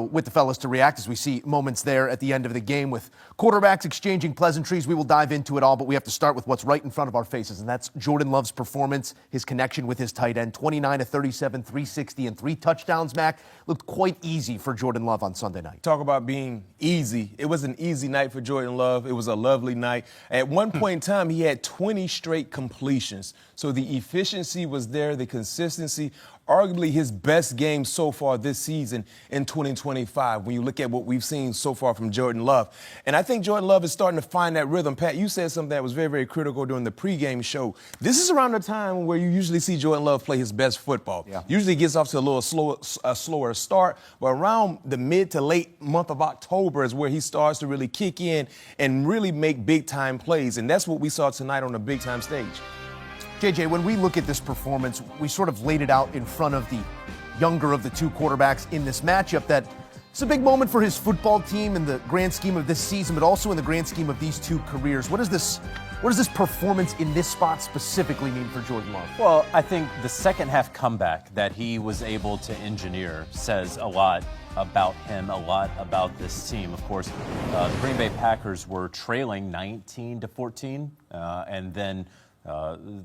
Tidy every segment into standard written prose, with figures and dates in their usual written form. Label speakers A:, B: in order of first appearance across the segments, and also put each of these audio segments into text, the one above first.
A: With the fellas to react as we see moments there at the end of the game with quarterbacks exchanging pleasantries. We will dive into it all, but we have to start with what's right in front of our faces, and that's Jordan Love's performance, his connection with his tight end. 29 of 37, 360, and 3 touchdowns, Mac. Looked quite easy for Jordan Love on Sunday night.
B: Talk about being easy. It was an easy night for Jordan Love. It was a lovely night. At one point in time, he had 20 straight completions. So the efficiency was there, the consistency, arguably his best game so far this season in 2025 when you look at what we've seen so far from Jordan Love. And I think Jordan Love is starting to find that rhythm. Pat, you said something that was very, very critical during the pregame show. This is around the time where you usually see Jordan Love play his best football. Yeah. Usually gets off to a little slower start, but around the mid to late month of October is where he starts to really kick in and really make big-time plays. And that's what we saw tonight on the big-time stage.
A: JJ, when we look at this performance, we sort of laid it out in front of the younger of the two quarterbacks in this matchup that it's a big moment for his football team in the grand scheme of this season, but also in the grand scheme of these two careers. What does this performance in this spot specifically mean for Jordan Love?
C: Well, I think the second half comeback that he was able to engineer says a lot about him, a lot about this team. Of course, the Green Bay Packers were trailing 19-14, and then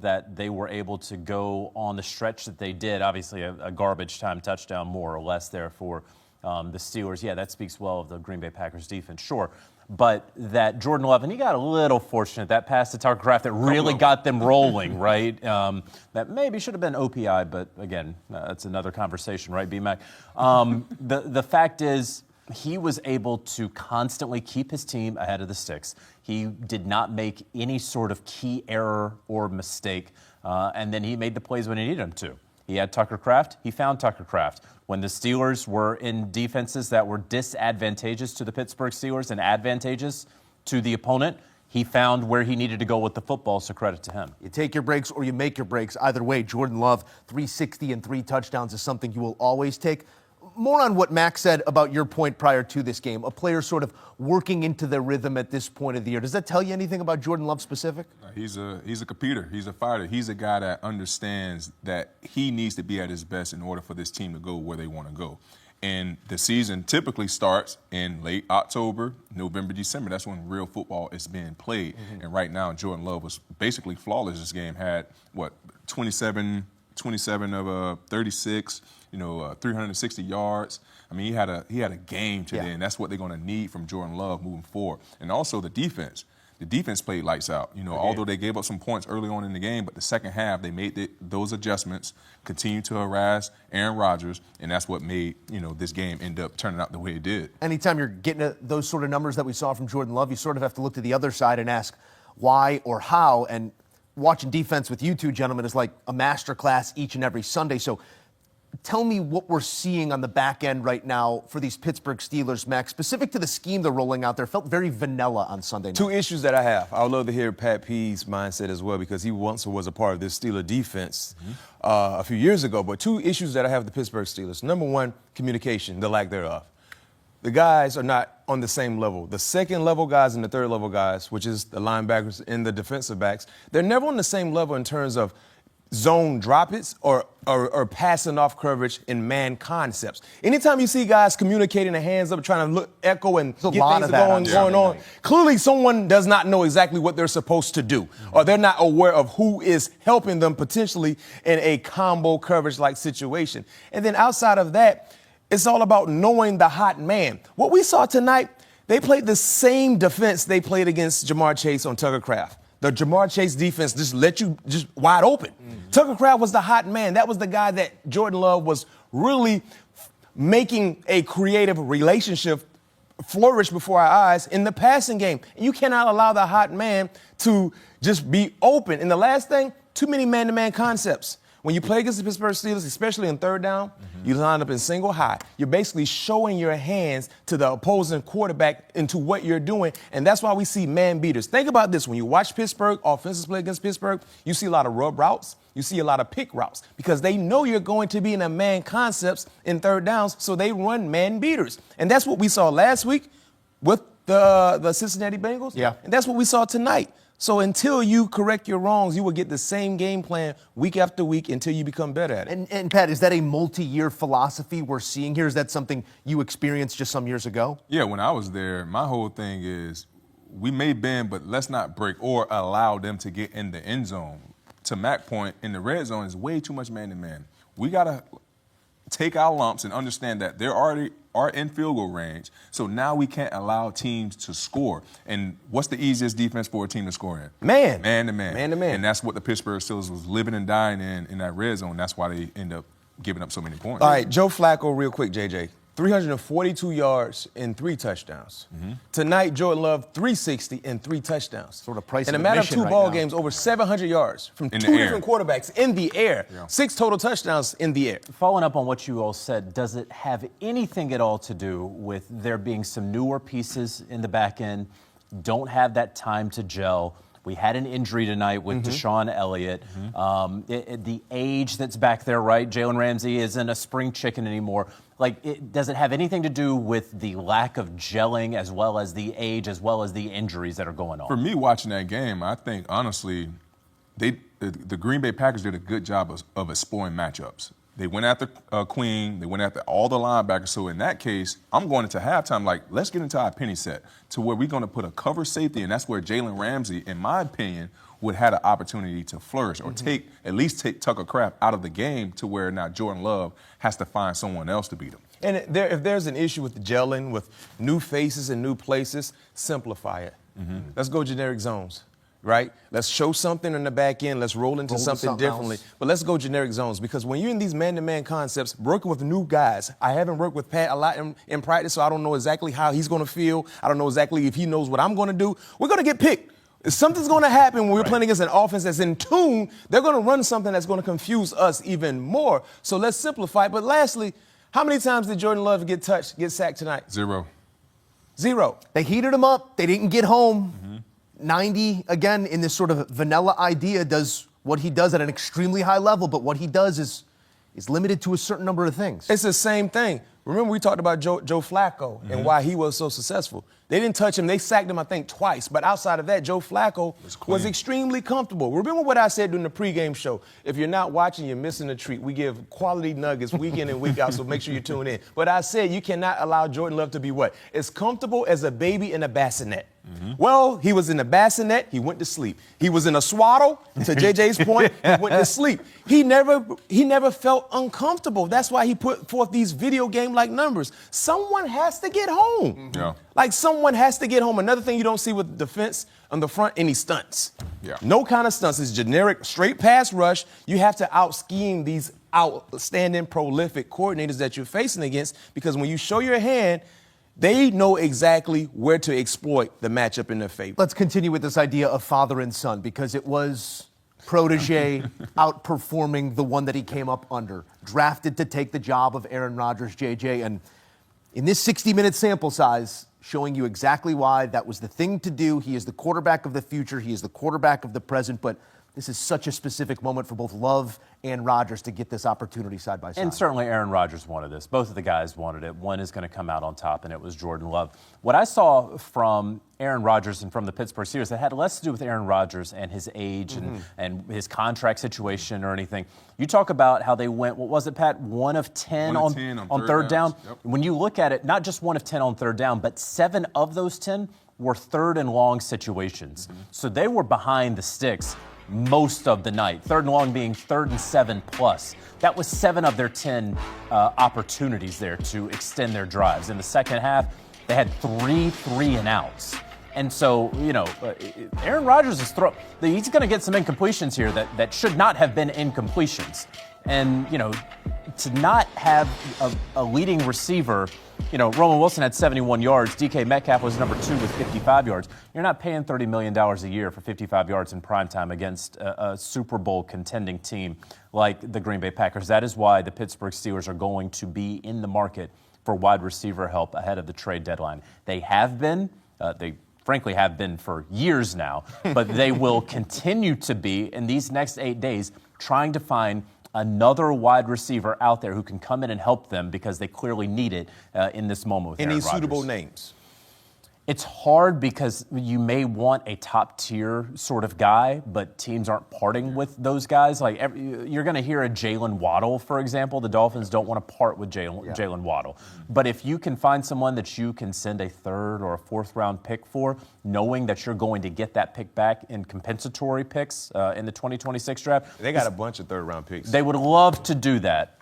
C: that they were able to go on the stretch that they did. Obviously, a garbage time touchdown, more or less, there for the Steelers. Yeah, that speaks well of the Green Bay Packers defense, sure. But that Jordan Love, and he got a little fortunate, that pass to Tucker Kraft that really got them rolling, right? That maybe should have been OPI, but again, that's another conversation, right, B-Mac? The fact is, he was able to constantly keep his team ahead of the sticks. He did not make any sort of key error or mistake, and then he made the plays when he needed them to. He had Tucker Kraft. He found Tucker Kraft. When the Steelers were in defenses that were disadvantageous to the Pittsburgh Steelers and advantageous to the opponent, he found where he needed to go with the football, so credit to him.
A: You take your breaks or you make your breaks. Either way, Jordan Love, 360 and 3 touchdowns is something you will always take. More on what Max said about your point prior to this game, a player sort of working into their rhythm at this point of the year. Does that tell you anything about Jordan Love specific?
D: He's a competer. He's a fighter. He's a guy that understands that he needs to be at his best in order for this team to go where they want to go. And the season typically starts in late October, November, December. That's when real football is being played. Mm-hmm. And right now, Jordan Love was basically flawless this game. Had, 27 of 36, 360 yards. I mean, he had a game today, and that's what they're going to need from Jordan Love moving forward. And also the defense. The defense played lights out. Although they gave up some points early on in the game, but the second half they made those adjustments, continued to harass Aaron Rodgers, and that's what made this game end up turning out the way it did.
A: Anytime you're getting those sort of numbers that we saw from Jordan Love, you sort of have to look to the other side and ask why or how. And watching defense with you two gentlemen is like a master class each and every Sunday. So tell me what we're seeing on the back end right now for these Pittsburgh Steelers, Max, specific to the scheme they're rolling out there. Felt very vanilla on Sunday night.
B: Two issues that I have. I would love to hear Pat P's mindset as well because he once was a part of this Steeler defense a few years ago. But two issues that I have with the Pittsburgh Steelers. Number one, communication, the lack thereof. The guys are not on the same level. The second-level guys and the third-level guys, which is the linebackers and the defensive backs, they're never on the same level in terms of zone drop-its or passing off coverage in man concepts. Anytime you see guys communicating their hands up, trying to echo and get things going on, clearly someone does not know exactly what they're supposed to do, or they're not aware of who is helping them potentially in a combo coverage-like situation. And then outside of that, it's all about knowing the hot man. What we saw tonight, they played the same defense they played against Jamar Chase on Tucker Kraft. The Jamar Chase defense just let you just wide open. Mm-hmm. Tucker Kraft was the hot man. That was the guy that Jordan Love was really making a creative relationship flourish before our eyes in the passing game. And you cannot allow the hot man to just be open. And the last thing, too many man-to-man concepts. When you play against the Pittsburgh Steelers, especially in third down, you line up in single high. You're basically showing your hands to the opposing quarterback into what you're doing, and that's why we see man beaters. Think about this. When you watch Pittsburgh, offenses play against Pittsburgh, you see a lot of rub routes. You see a lot of pick routes because they know you're going to be in a man concepts in third downs, so they run man beaters. And that's what we saw last week with the Cincinnati Bengals.
A: Yeah.
B: And that's what we saw tonight. So until you correct your wrongs, you will get the same game plan week after week until you become better at it.
A: And Pat, is that a multi-year philosophy we're seeing here? Is that something you experienced just some years ago?
D: Yeah, when I was there, my whole thing is we may bend, but let's not break or allow them to get in the end zone. To Mac's point, in the red zone is way too much man-to-man. We got to take our lumps and understand that they already are in field goal range, so now we can't allow teams to score. And what's the easiest defense for a team to score in?
B: Man.
D: Man-to-man.
B: Man-to-man.
D: And that's what the Pittsburgh Steelers was living and dying in that red zone. That's why they end up giving up so many points.
B: All right, Joe Flacco, real quick, JJ. 342 yards and 3 touchdowns. Tonight, Jordan Love, 360 and 3 touchdowns.
A: Sort of price
B: in
A: of
B: a matter of
A: admission
B: 2
A: right
B: ball
A: now.
B: games, over 700 yards from
D: In the
B: 2
D: air.
B: different quarterbacks in the air.
D: Yeah.
B: 6 total touchdowns in the air.
C: Following up on what you all said, does it have anything at all to do with there being some newer pieces in the back end, don't have that time to gel? We had an injury tonight with Deshaun Elliott. The age that's back there, right? Jalen Ramsey isn't a spring chicken anymore. Does it have anything to do with the lack of gelling as well as the age as well as the injuries that are going on?
D: For me, watching that game, I think, honestly, the Green Bay Packers did a good job of exploring matchups. They went after Queen. They went after all the linebackers. So in that case, I'm going into halftime like, let's get into our penny set to where we're going to put a cover safety, and that's where Jalen Ramsey, in my opinion, would have an opportunity to flourish or at least take Tucker Kraft out of the game to where now Jordan Love has to find someone else to beat him.
B: And if there's an issue with the gelling, with new faces and new places, simplify it. Let's go generic zones. Right? Let's show something in the back end. Let's roll into something differently.
A: else.
B: But let's go generic zones, because when you're in these man-to-man concepts, working with new guys, I haven't worked with Pat a lot in practice, so I don't know exactly how he's going to feel. I don't know exactly if he knows what I'm going to do. We're going to get picked. If something's going to happen when we're playing against an offense that's in tune, they're going to run something that's going to confuse us even more. So let's simplify. But lastly, how many times did Jordan Love get sacked tonight?
D: 0.
B: 0.
A: They heated him up. They didn't get home. 90, again, in this sort of vanilla idea, does what he does at an extremely high level, but what he does is limited to a certain number of things.
B: It's the same thing. Remember, we talked about Joe Flacco and why he was so successful. They didn't touch him. They sacked him, I think, twice. But outside of that, Joe Flacco was extremely comfortable. Remember what I said during the pregame show. If you're not watching, you're missing a treat. We give quality nuggets week in and week out, so make sure you tune in. But I said you cannot allow Jordan Love to be what? As comfortable as a baby in a bassinet. Well, he was in a bassinet, he went to sleep. He was in a swaddle, to JJ's point, he went to sleep. He never felt uncomfortable. That's why he put forth these video game-like numbers. Someone has to get home.
D: Yeah.
B: Like, someone has to get home. Another thing you don't see with defense on the front, any stunts.
D: Yeah.
B: No kind of stunts. It's generic, straight pass rush. You have to out-scheme these outstanding, prolific coordinators that you're facing against, because when you show your hand, they know exactly where to exploit the matchup in their favor.
A: Let's continue with this idea of father and son, because it was protege outperforming the one that he came up under. Drafted to take the job of Aaron Rodgers, JJ, and in this 60-minute sample size, showing you exactly why that was the thing to do. He is the quarterback of the future. He is the quarterback of the present, but this is such a specific moment for both Love and Rodgers to get this opportunity side by side.
C: And certainly Aaron Rodgers wanted this. Both of the guys wanted it. One is going to come out on top, and it was Jordan Love. What I saw from Aaron Rodgers and from the Pittsburgh Steelers, it had less to do with Aaron Rodgers and his age and his contract situation or anything. You talk about how they went, what was it, Pat? 1 of 10
D: 1 of 10
C: on third down.
D: Yep.
C: When you look at it, not just 1 of 10 on third down, but 7 of those 10 were third and long situations. So they were behind the sticks most of the night. Third and long being 3rd and 7 plus. That was 7 of their 10 opportunities there to extend their drives. In the second half, they had 3 3-and-outs. And so, Aaron Rodgers is he's going to get some incompletions here that should not have been incompletions. And, to not have a leading receiver, Roman Wilson had 71 yards. DK Metcalf was number 2 with 55 yards. You're not paying $30 million a year for 55 yards in primetime against a Super Bowl contending team like the Green Bay Packers. That is why the Pittsburgh Steelers are going to be in the market for wide receiver help ahead of the trade deadline. They have been. They frankly have been for years now, but they will continue to be in these next 8 days trying to find another wide receiver out there who can come in and help them, because they clearly need it in this moment with
B: Any
C: Aaron Rodgers.
B: suitable names?
C: It's hard because you may want a top tier sort of guy, but teams aren't parting with those guys. Like you're going to hear a Jalen Waddle, for example. The Dolphins don't want to part with Jalen Waddle. But if you can find someone that you can send a third or a fourth round pick for, knowing that you're going to get that pick back in compensatory picks in the 2026 draft.
B: They got a bunch of third round picks.
C: They would love to do that.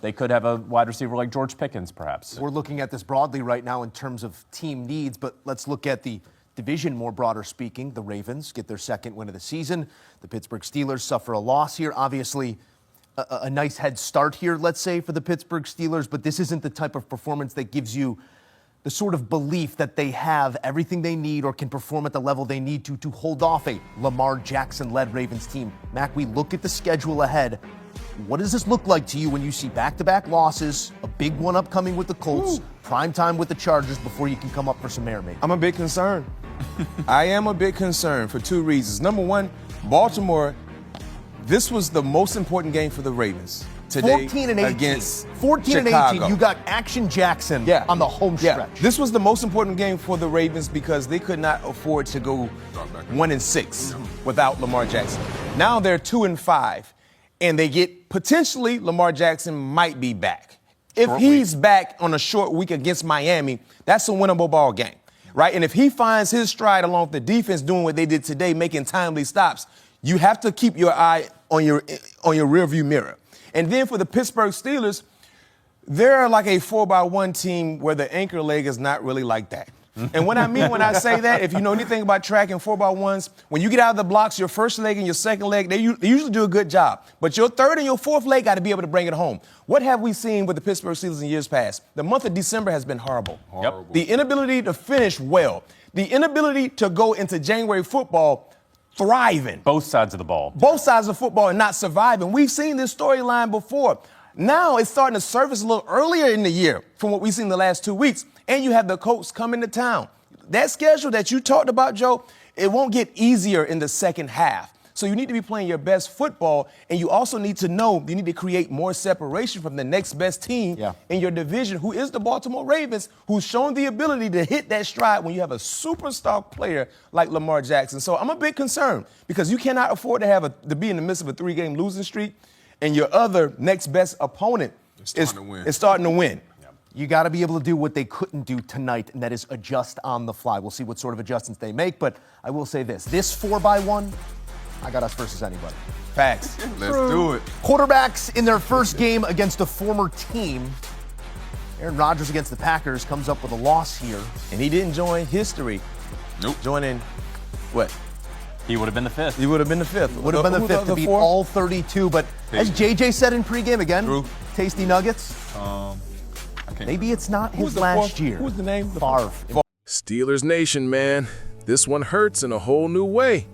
C: They could have a wide receiver like George Pickens, perhaps.
A: We're looking at this broadly right now in terms of team needs, but let's look at the division more broader speaking. The Ravens get their second win of the season. The Pittsburgh Steelers suffer a loss here. Obviously, a nice head start here, let's say, for the Pittsburgh Steelers, but this isn't the type of performance that gives you the sort of belief that they have everything they need or can perform at the level they need to hold off a Lamar Jackson-led Ravens team. Mac, we look at the schedule ahead. What does this look like to you when you see back-to-back losses, a big one upcoming with the Colts, prime time with the Chargers before you can come up for some air, mate?
B: I'm a bit concerned. I am a bit concerned for two reasons. Number one, Baltimore, this was the most important game for the Ravens today
A: 14 and 18.
B: against
A: 14
B: Chicago.
A: and 18. You got Action Jackson on the home stretch.
B: This was the most important game for the Ravens because they could not afford to go 1-6 without Lamar Jackson. Now they're 2-5. And they get potentially Lamar Jackson might be back. If he's back on a short week against Miami, that's a winnable ball game, right? And if he finds his stride along with the defense doing what they did today, making timely stops, you have to keep your eye on your rearview mirror. And then for the Pittsburgh Steelers, they're like a 4x1 team where the anchor leg is not really like that. And what I mean when I say that, if you know anything about tracking 4x1s, when you get out of the blocks, your first leg and your second leg, they usually do a good job. But your third and your fourth leg got to be able to bring it home. What have we seen with the Pittsburgh Steelers in years past? The month of December has been horrible. The inability to finish well. The inability to go into January football thriving.
C: Both sides of the ball.
B: Both sides of football and not surviving. We've seen this storyline before. Now it's starting to surface a little earlier in the year from what we've seen the last 2 weeks. And you have the Colts coming to town. That schedule that you talked about, Joe, it won't get easier in the second half. So you need to be playing your best football, and you also need to know you need to create more separation from the next best team in your division, who is the Baltimore Ravens, who's shown the ability to hit that stride when you have a superstar player like Lamar Jackson. So I'm a bit concerned because you cannot afford to be in the midst of a 3-game losing streak, and your other next best opponent is starting to win.
A: You got to be able to do what they couldn't do tonight, and that is adjust on the fly. We'll see what sort of adjustments they make, but I will say this 4x1, I got us versus anybody.
B: Facts.
D: Let's do it.
A: Quarterbacks in their first game against a former team. Aaron Rodgers against the Packers comes up with a loss here.
B: And he didn't join history.
D: Nope.
B: Joining what?
C: He would have been the fifth.
B: He would have been the fifth.
A: Would have been the fifth to beat all 32, but as JJ said in pregame again, tasty nuggets. Maybe it's not his last year.
B: Who's the name?
A: Favre.
E: Steelers Nation, man. This one hurts in a whole new way.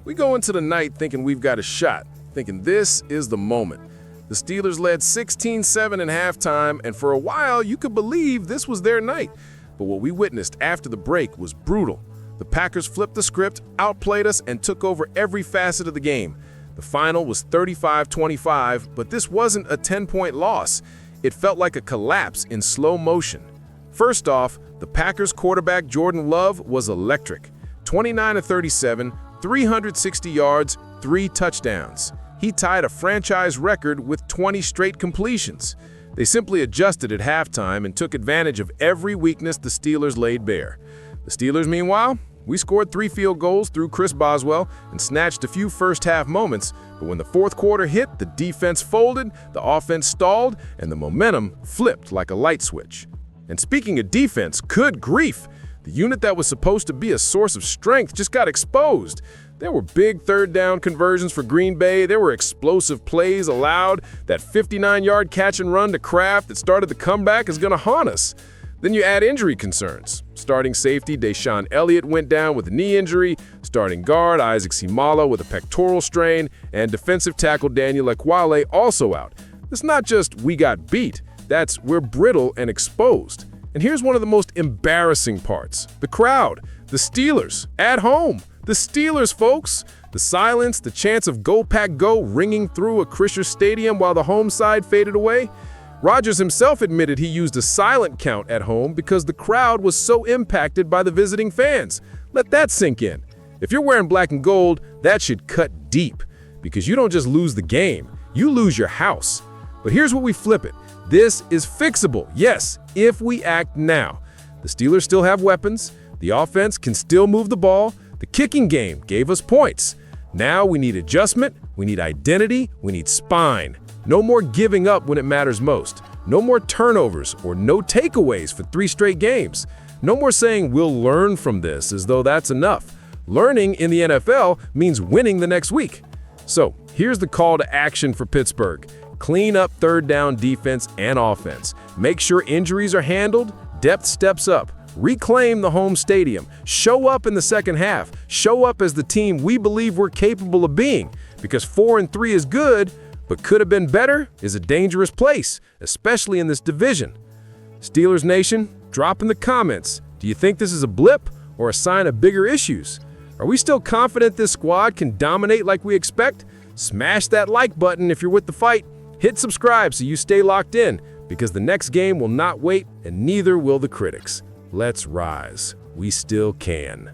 E: We go into the night thinking we've got a shot, thinking this is the moment. The Steelers led 16-7 in halftime, and for a while you could believe this was their night. But what we witnessed after the break was brutal. The Packers flipped the script, outplayed us, and took over every facet of the game. The final was 35-25, but this wasn't a 10-point loss. It felt like a collapse in slow motion. First off, the Packers quarterback Jordan Love was electric. 29-37, 360 yards, 3 touchdowns. He tied a franchise record with 20 straight completions. They simply adjusted at halftime and took advantage of every weakness the Steelers laid bare. The Steelers, meanwhile, we scored 3 field goals through Chris Boswell and snatched a few first-half moments, but when the fourth quarter hit, the defense folded, the offense stalled, and the momentum flipped like a light switch. And speaking of defense, good grief! The unit that was supposed to be a source of strength just got exposed. There were big third-down conversions for Green Bay, there were explosive plays allowed, that 59-yard catch-and-run to Kraft that started the comeback is going to haunt us. Then you add injury concerns. Starting safety Deshaun Elliott went down with a knee injury, starting guard Isaac Seumalo with a pectoral strain, and defensive tackle Daniel Ekuale also out. It's not just we got beat, that's we're brittle and exposed. And here's one of the most embarrassing parts. The crowd, the Steelers, at home. The Steelers, folks. The silence, the chants of Go Pack Go ringing through Acrisure Stadium while the home side faded away. Rodgers himself admitted he used a silent count at home because the crowd was so impacted by the visiting fans. Let that sink in. If you're wearing black and gold, that should cut deep, because you don't just lose the game, you lose your house. But here's what we flip it. This is fixable, yes, if we act now. The Steelers still have weapons, the offense can still move the ball, the kicking game gave us points. Now we need adjustment, we need identity, we need spine. No more giving up when it matters most. No more turnovers or no takeaways for 3 straight games. No more saying we'll learn from this as though that's enough. Learning in the NFL means winning the next week. So here's the call to action for Pittsburgh. Clean up third down defense and offense. Make sure injuries are handled, depth steps up. Reclaim the home stadium. Show up in the second half. Show up as the team we believe we're capable of being. Because 4-3 is good, but could have been better is a dangerous place, especially in this division. Steelers Nation, drop in the comments. Do you think this is a blip or a sign of bigger issues? Are we still confident this squad can dominate like we expect? Smash that like button if you're with the fight. Hit subscribe so you stay locked in, because the next game will not wait and neither will the critics. Let's rise. We still can.